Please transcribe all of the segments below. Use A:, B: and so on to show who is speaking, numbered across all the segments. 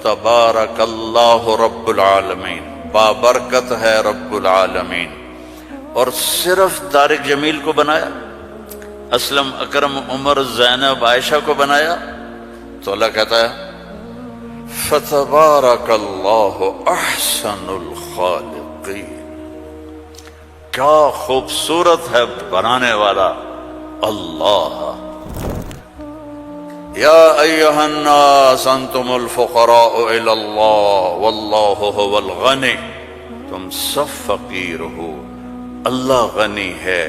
A: تبارک اللہ رب العالمین، بابرکت ہے رب العالمین۔ اور صرف طارق جمیل کو بنایا، اسلم، اکرم، عمر، زینب، عائشہ کو بنایا؟ تو اللہ کہتا ہے فتبارک اللہ احسن الخالقین، کیا خوبصورت ہے بنانے والا اللہ۔ یا ایہا الناس انتم الفقراء الی اللہ واللہ هو الغنی، تم سب فقیر ہو، اللہ غنی ہے۔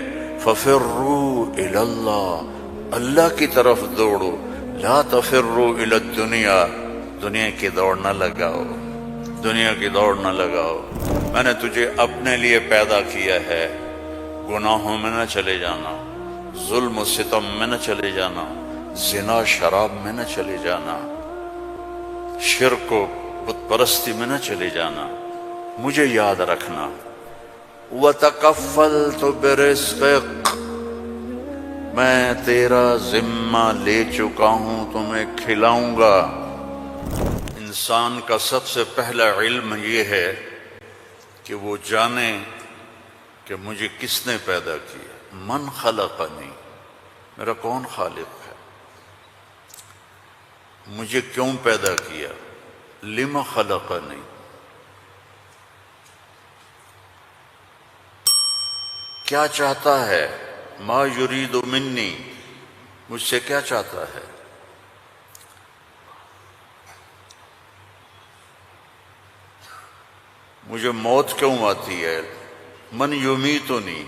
A: ففروا الی اللہ، اللہ کی طرف دوڑو، لا تفروا الی الدنیا، دنیا کی دوڑ نہ لگاؤ، دنیا کی دوڑ نہ لگاؤ۔ میں نے تجھے اپنے لیے پیدا کیا ہے، گناہوں میں نہ چلے جانا، ظلم و ستم میں نہ چلے جانا، زنا شراب میں نہ چلے جانا، شرک و بت پرستی میں نہ چلے جانا، مجھے یاد رکھنا۔ وَتَكَفَّلْتُ بِرِزْقِكَ، میں تیرا ذمہ لے چکا ہوں، تمہیں کھلاؤں گا۔ انسان کا سب سے پہلا علم یہ ہے کہ وہ جانے کہ مجھے کس نے پیدا کیا، من خلقنی، میرا کون خالق ہے، مجھے کیوں پیدا کیا، لم خلقنی، کیا چاہتا ہے، ما یرید منی، مجھ سے کیا چاہتا ہے۔ مجھے موت کیوں آتی ہے، من یمیتنی،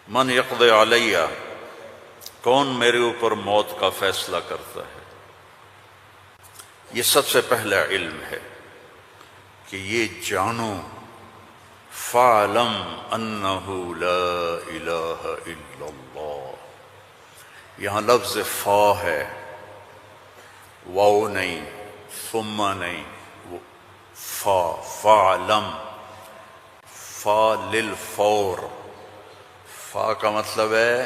A: من یقضی علیہ، کون میرے اوپر موت کا فیصلہ کرتا ہے۔ یہ سب سے پہلا علم ہے کہ یہ جانو، فَاعْلَمْ أَنَّهُ لَا إِلَٰهَ إِلَّا اللَّهُ، یہاں لفظ فا ہے، واو نہیں، ثم نہیں، فا، فَاعْلَمْ، فا للفور، فا کا مطلب ہے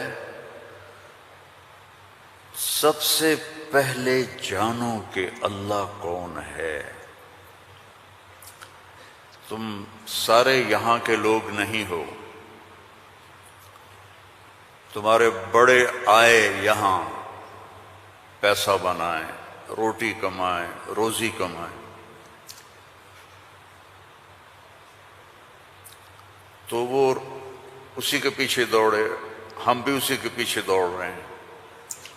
A: سب سے پہلے جانو کہ اللہ کون ہے۔ تم سارے یہاں کے لوگ نہیں ہو، تمہارے بڑے آئے یہاں پیسہ بنائیں، روٹی کمائیں، روزی کمائیں، تو وہ اسی کے پیچھے دوڑے، ہم بھی اسی کے پیچھے دوڑ رہے ہیں،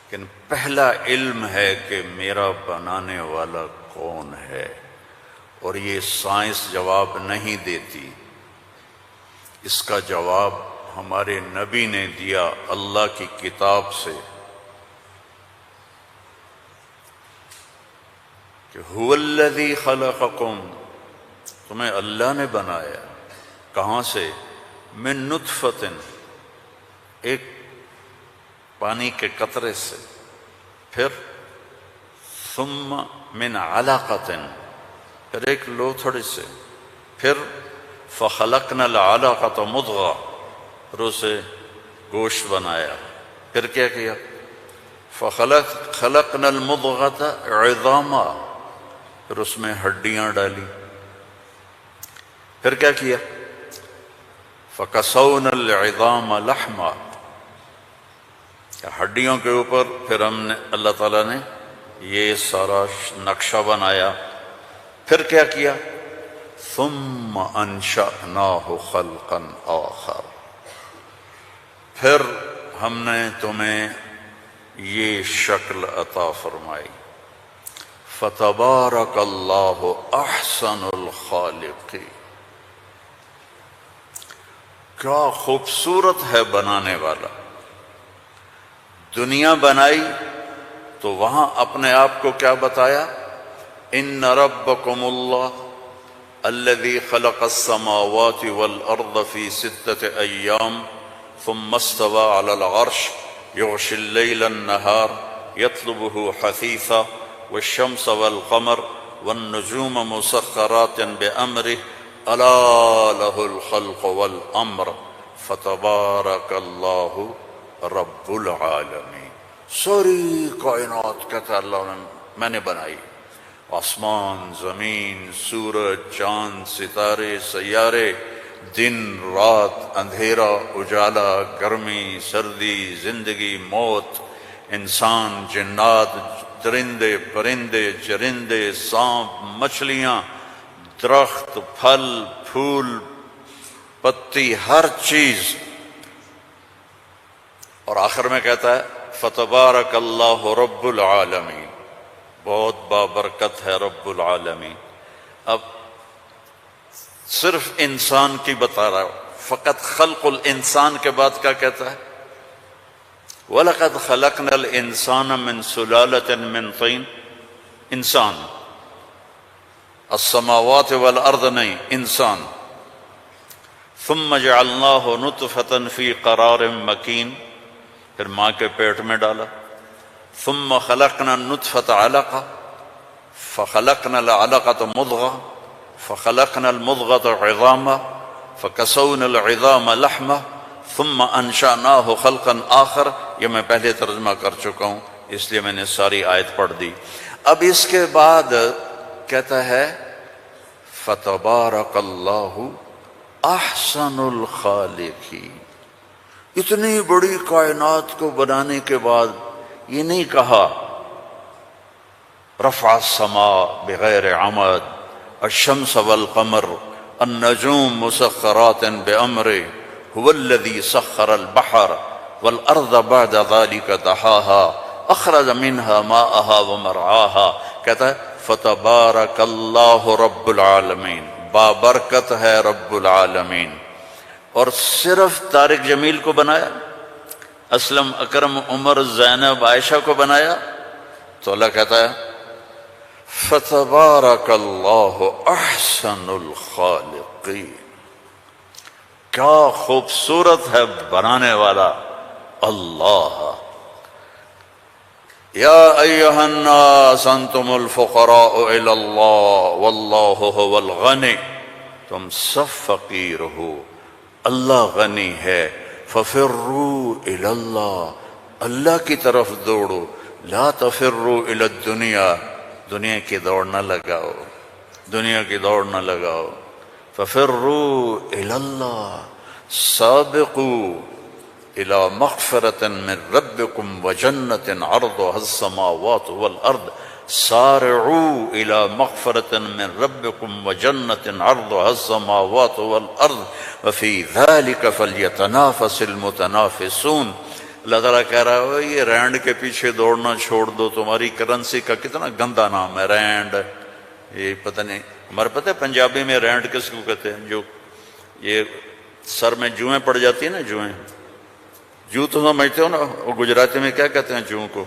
A: لیکن پہلا علم ہے کہ میرا بنانے والا کون ہے۔ اور یہ سائنس جواب نہیں دیتی، اس کا جواب ہمارے نبی نے دیا اللہ کی کتاب سے، کہ هو الذی خلقکم، تمہیں اللہ نے بنایا، کہاں سے، من نطفۃ، ایک پانی کے قطرے سے، پھر ثم من علقۃ، پھر ایک لوتھڑی سے، پھر فخلقنا العلقۃ مضغہ، پھر اسے گوشت بنایا، پھر کیا کیا، خلقنا المضغۃ عظاما، پھر اس میں ہڈیاں ڈالی، پھر کیا کیا، فَكَسَوْنَا الْعِظَامَ لَحْمًا، ہڈیوں کے اوپر پھر ہم نے، اللہ تعالیٰ نے یہ سارا نقشہ بنایا، پھر کیا کیا، ثُمَّ أَنشَأْنَاهُ خَلْقًا آخر، پھر ہم نے تمہیں یہ شکل عطا فرمائی۔ فَتَبَارَكَ اللَّهُ أَحْسَنُ الْخَالِقِينَ، کیا خوبصورت ہے بنانے والا۔ دنیا بنائی تو وہاں اپنے آپ کو کیا بتایا، ان ربکم اللہ الذی خلق السماوات والارض فی 6 ایام ثم استوى علی العرش یغشی اللیل النہار یطلبہ حثیثا والشمس والقمر والنجوم مسخرات بأمرہ الا لہ الخلق والامر فتبارک اللہ رب العالمین۔ ساری کائنات کہتا ہے اللہ نے میں نے بنائی، آسمان، زمین، سورج، چاند، ستارے، سیارے، دن، رات، اندھیرا، اجالا، گرمی، سردی، زندگی، موت، انسان، جنات، درندے، پرندے، چرندے، سانپ، مچھلیاں، درخت، پھل، پھول، پتی، ہر چیز. اور آخر میں کہتا ہے فتبارک اللہ رب العالمین، بہت بابرکت ہے رب العالمین. اب صرف انسان کی بتا رہا ہوں، فقط خلق الانسان کے بعد کیا کہتا ہے؟ وَلَقَدْ خَلَقْنَا الْإِنسَانَ مِنْ سُلَالَةٍ مِنْ طِينٍ. انسان، السماوات والارض نہیں، انسان. ثم جعلناه نطفة في قرار مكين، پھر ماں کے پیٹ میں ڈالا. ثم خلقنا النطفة علقة فخلقنا العلقة مضغة فخلقنا المضغة عظاما فكسونا العظام لحما ثم انشأناه خلقا آخر. یہ میں پہلے ترجمہ کر چکا ہوں اس لیے میں نے ساری آیت پڑھ دی. اب اس کے بعد کہتا ہے فتبارک اللہ احسن الخالقین. اتنی بڑی کائنات کو بنانے کے بعد یہ نہیں کہا رفع السماء بغیر عمد الشمس والقمر النجوم مسخرات بأمره هو الذي سخر البحر والارض بعد ذلك دحاها اخرج منها ماءها ومرعاها. کہتا ہے فتبارک اللہ رب العالمین، بابرکت ہے رب العالمین. اور صرف طارق جمیل کو بنایا، اسلم، اکرم، عمر، زینب، عائشہ کو بنایا؟ تو اللہ کہتا ہے فتبارک اللہ احسن الخالقین. کیا خوبصورت ہے بنانے والا اللہ. یا ایہا الناس انتم الفقراء الی اللہ واللہ هو الغنی. تم سب فقیر ہو، اللہ غنی ہے. ففروا الی اللہ، اللہ کی طرف دوڑو. لا تفروا الی الدنیا، دنیا کی دوڑ نہ لگاؤ، دنیا کی دوڑ نہ لگاؤ. ففروا الی اللہ، سابقوا الى مغفرة من ربكم وجنة عرضها السماوات والارض. سارعوا الى مغفرة من ربكم وجنة عرضها السماوات والارض وفي ذلك فليتنافس المتنافسون. اللہ تعالیٰ کہہ رہا ہے یہ رینڈ کے پیچھے دوڑنا چھوڑ دو. تمہاری کرنسی کا کتنا گندا نام ہے رینڈ. یہ پتہ نہیں، ہمارے پتہ ہے پنجابی میں رینڈ کس کو کہتے ہیں؟ جو یہ سر میں جوئیں پڑ جاتی ہیں نا، جوئیں، جو تو سمجھتے ہو نا، وہ گجراتی میں کیا کہتے ہیں جوؤں کو؟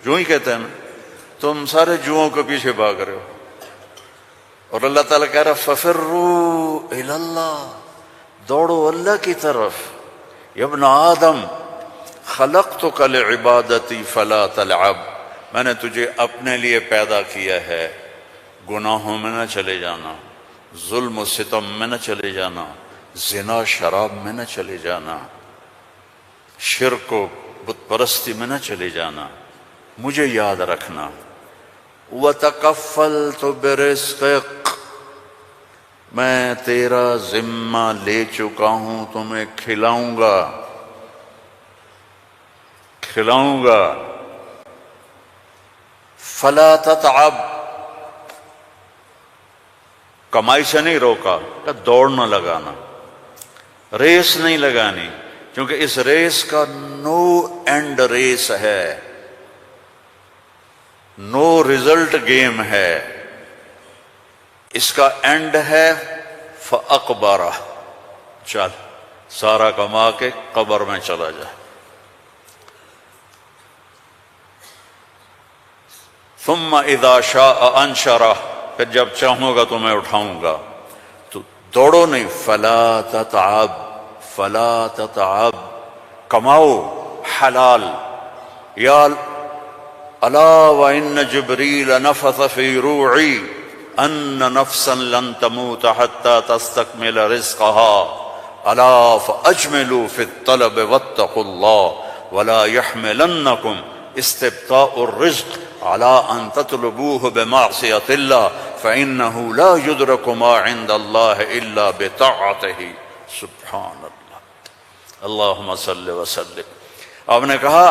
A: جو ہی کہتے ہیں نا. تم سارے جوؤں کے پیچھے بھاگ رہے ہو. اور اللہ تعالیٰ کہہ رہا ففروا الی اللہ، دوڑو اللہ کی طرف. یا ابن آدم خلقتک لعبادتی فلا تلعب، میں نے تجھے اپنے لیے پیدا کیا ہے، گناہوں میں نہ چلے جانا، ظلم و ستم میں نہ چلے جانا، زنا شراب میں نہ چلے جانا، شرک و بت پرستی میں نہ چلے جانا، مجھے یاد رکھنا. وَتَكَفَّلْتُ بِرِزْقِكَ، میں تیرا ذمہ لے چکا ہوں، تمہیں کھلاؤں گا، کھلاؤں گا. فَلَا تَتْعَبْ، کمائی سے نہیں روکا، کہ دوڑ نہ لگانا، ریس نہیں لگانی، کیونکہ اس ریس کا نو اینڈ ریس ہے، نو ریزلٹ گیم ہے. اس کا اینڈ ہے فَأَقْبَرَ، چل سارا کما کے قبر میں چلا جا. ثم اذا شاء انشرہ، پھر جب چاہوں گا تو میں اٹھاؤں گا. تو دوڑو نہیں. فلا تتعب، فلا تتعب، کماؤ حلال. یا الا وان جبریل نفث فی روعی ان نفسا لن تموت حتى تستكمل رزقها الا فاجملوا في الطلب واتقوا الله ولا يحملنكم استبطاء الرزق علی ان تطلبوه بمعصیۃ اللہ فإنه لا يدرک ما عند اللہ الا بطاعته. سبحان اللہ، اللہم صل وسلم. آپ نے کہا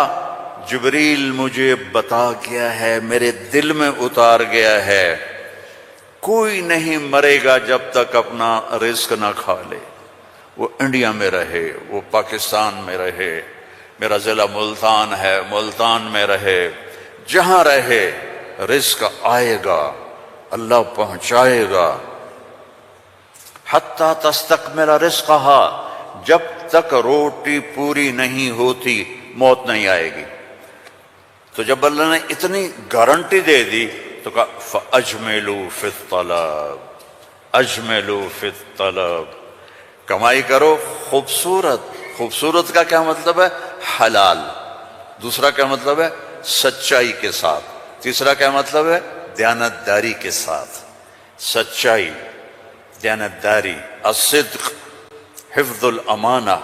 A: جبریل مجھے بتا گیا ہے، میرے دل میں اتار گیا ہے، کوئی نہیں مرے گا جب تک اپنا رزق نہ کھا لے. وہ انڈیا میں رہے، وہ پاکستان میں رہے، میرا ضلع ملتان ہے، ملتان میں رہے، جہاں رہے رزق آئے گا، اللہ پہنچائے گا. حتی تستکمل رزقہا، جب تک روٹی پوری نہیں ہوتی موت نہیں آئے گی. تو جب اللہ نے اتنی گارنٹی دے دی تو کہا فَأَجْمِلُوا فِي الطَّلَبِ، اجملوا فی الطلب، کمائی کرو خوبصورت. خوبصورت کا کیا مطلب ہے؟ حلال. دوسرا کیا مطلب ہے؟ سچائی کے ساتھ. تیسرا کیا مطلب ہے؟ دیانتداری کے ساتھ. سچائی، دیانتداری، الصدق، حفظ الامانہ،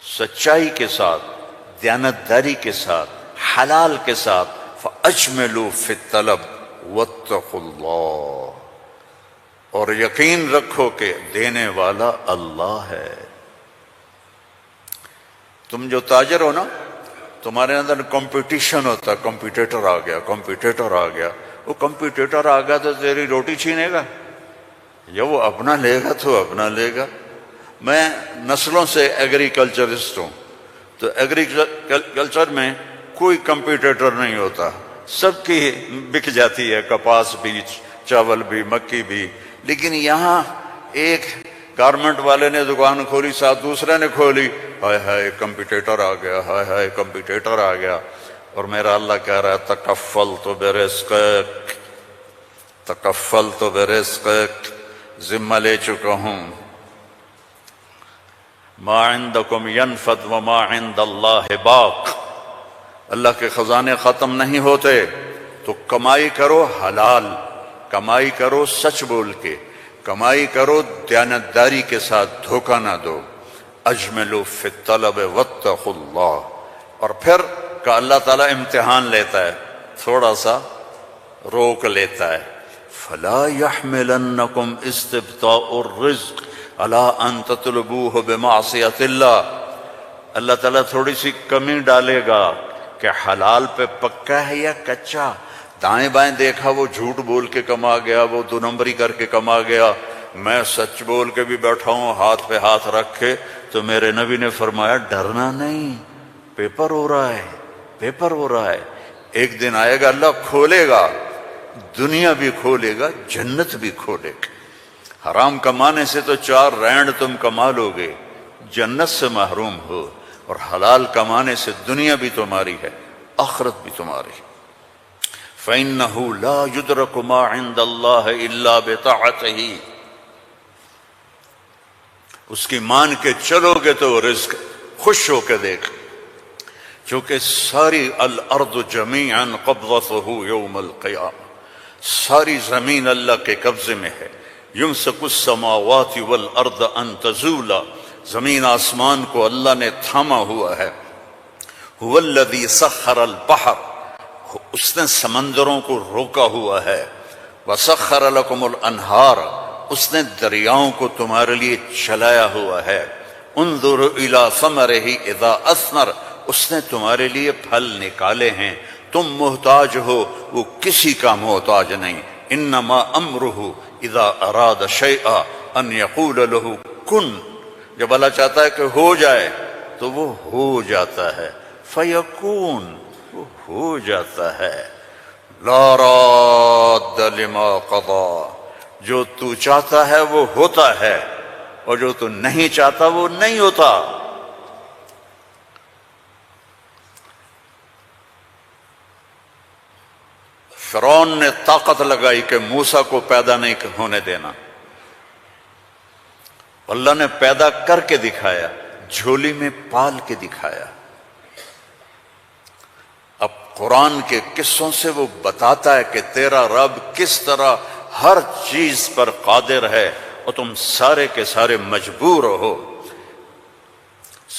A: سچائی کے ساتھ، دیانتداری کے ساتھ، حلال کے ساتھ. فَأَجْمِلُوا فِي الطَّلَبِ وَاتَّقُوا اللَّهَ، اور یقین رکھو کہ دینے والا اللہ ہے. تم جو تاجر ہو نا، تمہارے اندر کمپٹیشن ہوتا ہے، کمپیٹیٹر آ گیا، کمپیٹیٹر آ گیا. وہ کمپیٹیٹر آ گیا تو تیری روٹی چھینے گا، یا وہ اپنا لے گا تو اپنا لے گا. میں نسلوں سے ایگریکلچرسٹ ہوں، تو ایگریکلچر میں کوئی کمپیٹیٹر نہیں ہوتا، سب کی بک جاتی ہے، کپاس بھی، چاول بھی، مکی بھی. لیکن یہاں ایک گارمنٹ والے نے دکان کھولی، ساتھ دوسرے نے کھولی، ہائے ہائے کمپیٹیٹر آ گیا، ہائے ہائے کمپیٹیٹر آ گیا. اور میرا اللہ کہہ رہا ہے تکفلت برزقک، تکفلت برزقک، ذمہ لے چکا ہوں. ما عندکم ینفد وما عند اللہ باق، اللہ کے خزانے ختم نہیں ہوتے. تو کمائی کرو حلال، کمائی کرو سچ بول کے، کمائی کرو دیانتداری کے ساتھ، دھوکہ نہ دو. اجملوا فی الطلب واتقوا اللہ. اور پھر کہ اللہ تعالیٰ امتحان لیتا ہے، تھوڑا سا روک لیتا ہے. فلا يحملنکم استبطاء الرزق علی ان تطلبوه بمعصیۃ اللہ. اللہ تعالیٰ تھوڑی سی کمی ڈالے گا کہ حلال پہ پکا ہے یا کچا. دائیں بائیں دیکھا وہ جھوٹ بول کے کما گیا، وہ دو نمبری کر کے کما گیا، میں سچ بول کے بھی بیٹھا ہوں ہاتھ پہ ہاتھ رکھ کے. تو میرے نبی نے فرمایا ڈرنا نہیں، پیپر ہو رہا ہے، پیپر ہو رہا ہے. ایک دن آئے گا اللہ کھولے گا، دنیا بھی کھولے گا، جنت بھی کھولے گا. حرام کمانے سے تو 4 رینڈ تم کما لو گے، جنت سے محروم ہو. اور حلال کمانے سے دنیا بھی تمہاری ہے، آخرت بھی تمہاری ہے. فَإِنَّهُ لَا يُدْرَكُ مَا عِندَ اللَّهِ إِلَّا بِطَاعَتِهِ. اس کی مان کے چلو گے تو رزق خوش ہو کے دیکھ. چونکہ ساری الارض جمیعا قبضته یوم القیامہ، ساری زمین اللہ کے قبضے میں ہے. یمسک السماوات والارض ان تزولا، زمین آسمان کو اللہ نے تھاما ہوا ہے. هو الذی سخر البحر، اس نے سمندروں کو روکا ہوا ہے. وسخر لکم الانہار، اس نے دریاؤں کو تمہارے لیے چلایا ہوا ہے. انظر الی ثمرہ اذا اثمر، اس نے تمہارے لیے پھل نکالے ہیں. تم محتاج ہو، وہ کسی کا محتاج نہیں. انما امرہ اذا اراد شیئا ان یقول له کن، جب اللہ چاہتا ہے کہ ہو جائے تو وہ ہو جاتا ہے. فیکون، وہ ہو جاتا ہے. لا راد لما قضا، جو تو چاہتا ہے وہ ہوتا ہے، اور جو تو نہیں چاہتا وہ نہیں ہوتا. فرعون نے طاقت لگائی کہ موسیٰ کو پیدا نہیں ہونے دینا. اللہ نے پیدا کر کے دکھایا، جھولی میں پال کے دکھایا. اب قرآن کے قصوں سے وہ بتاتا ہے کہ تیرا رب کس طرح ہر چیز پر قادر ہے، اور تم سارے کے سارے مجبور ہو.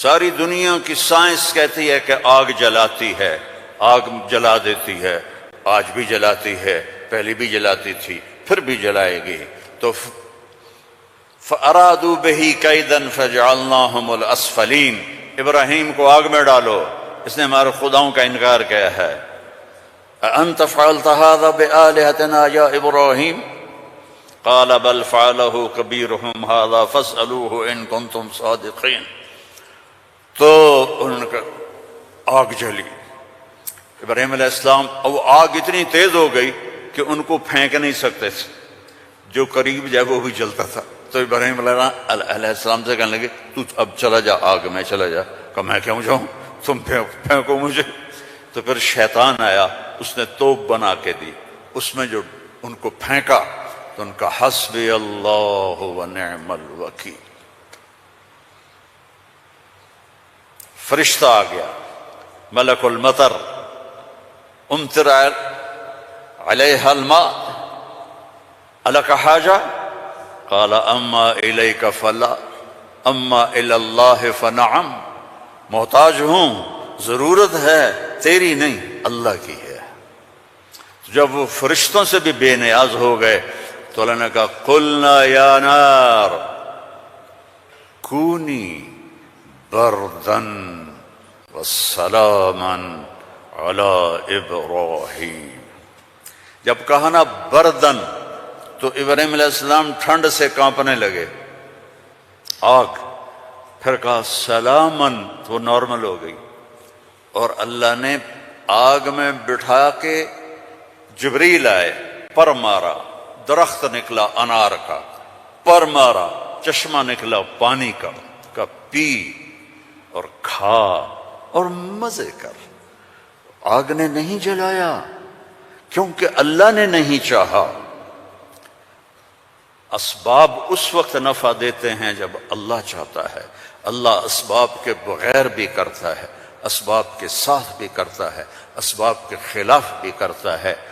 A: ساری دنیا کی سائنس کہتی ہے کہ آگ جلاتی ہے، آگ جلا دیتی ہے، آج بھی جلاتی ہے، پہلے بھی جلاتی تھی، پھر بھی جلائے گی۔ تو فَأَرَادُوا بِهِ كَيْدًا فَجَعَلْنَاهُمُ الْأَسْفَلِينَ، ابراہیم کو آگ میں ڈالو، اس نے ہمارے خداؤں کا انکار کیا ہے۔ أَأَنْتَ فَعَلْتَ هَذَا بِآلِهَتِنَا يَا إِبْرَاهِيمُ قَالَ بَلْ فَعَلَهُ كَبِيرُهُمْ هَذَا فَاسْأَلُوهُ إِن كُنتُمْ صَادِقِينَ۔ تو ان کا آگ جلی، ابراہیم علیہ السلام، اب آگ اتنی تیز ہو گئی کہ ان کو پھینک نہیں سکتے تھے، جو قریب جائے وہ بھی جلتا تھا۔ تو ابراہیم علیہ السلام سے کہنے لگے تو اب چلا جا آگ میں، چلا جا۔ کہ میں کیوں جاؤں، تم پھینکو مجھے۔ تو پھر شیطان آیا، اس نے توپ بنا کے دی، اس میں جو ان کو پھینکا تو ان کا حسبی اللہ و نعم الوکیل، فرشتہ آ گیا، ملک المطر، امطر علیہ الماء الک حاجہ قال اما الیک فلا اما الی اللہ فنعم، محتاج ہوں، ضرورت ہے تیری نہیں اللہ کی ہے۔ جب وہ فرشتوں سے بھی بے نیاز ہو گئے تو اللہ نے کہا قلنا یا نار کونی بردن وسلاما علی ابراہیم۔ جب کہا نا بردن تو ابراہیم علیہ السلام ٹھنڈ سے کانپنے لگے، آگ، پھر کہا سلامن تو نارمل ہو گئی، اور اللہ نے آگ میں بٹھا کے جبریل آئے، پر مارا، درخت نکلا انار کا، پر مارا، چشمہ نکلا پانی کا پی اور کھا اور مزے کر۔ آگ نے نہیں جلایا کیونکہ اللہ نے نہیں چاہا۔ اسباب اس وقت نفع دیتے ہیں جب اللہ چاہتا ہے، اللہ اسباب کے بغیر بھی کرتا ہے، اسباب کے ساتھ بھی کرتا ہے، اسباب کے خلاف بھی کرتا ہے۔